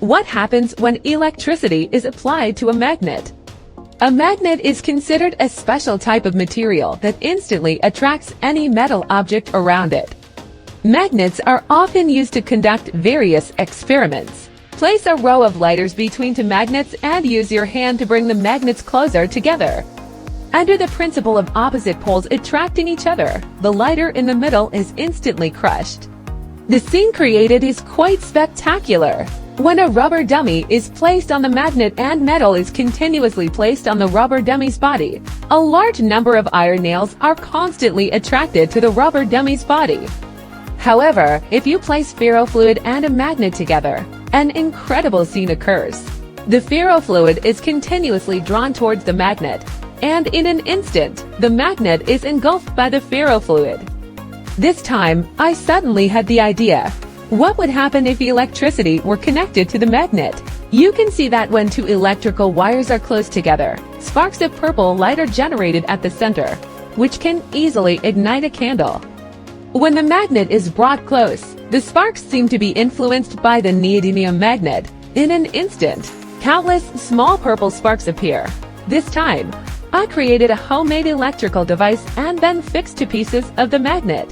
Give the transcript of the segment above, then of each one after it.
What happens when electricity is applied to a magnet? A magnet is considered a special type of material that instantly attracts any metal object around it. Magnets are often used to conduct various experiments. Place a row of lighters between two magnets and use your hand to bring the magnets closer together. Under the principle of opposite poles attracting each other, the lighter in the middle is instantly crushed. The scene created is quite spectacular. When a rubber dummy is placed on the magnet and metal is continuously placed on the rubber dummy's body, a large number of iron nails are constantly attracted to the rubber dummy's body. However, if you place ferrofluid and a magnet together, an incredible scene occurs. The ferrofluid is continuously drawn towards the magnet, and in an instant, the magnet is engulfed by the ferrofluid. This time, I suddenly had the idea. What would happen if electricity were connected to the magnet? You can see that when two electrical wires are close together, sparks of purple light are generated at the center, which can easily ignite a candle. When the magnet is brought close, the sparks seem to be influenced by the neodymium magnet. In an instant, countless small purple sparks appear. This time, I created a homemade electrical device and then fixed two pieces of the magnet.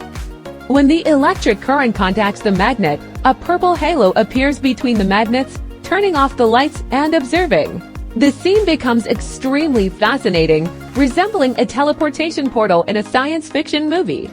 When the electric current contacts the magnet, a purple halo appears between the magnets, turning off the lights and observing. The scene becomes extremely fascinating, resembling a teleportation portal in a science fiction movie.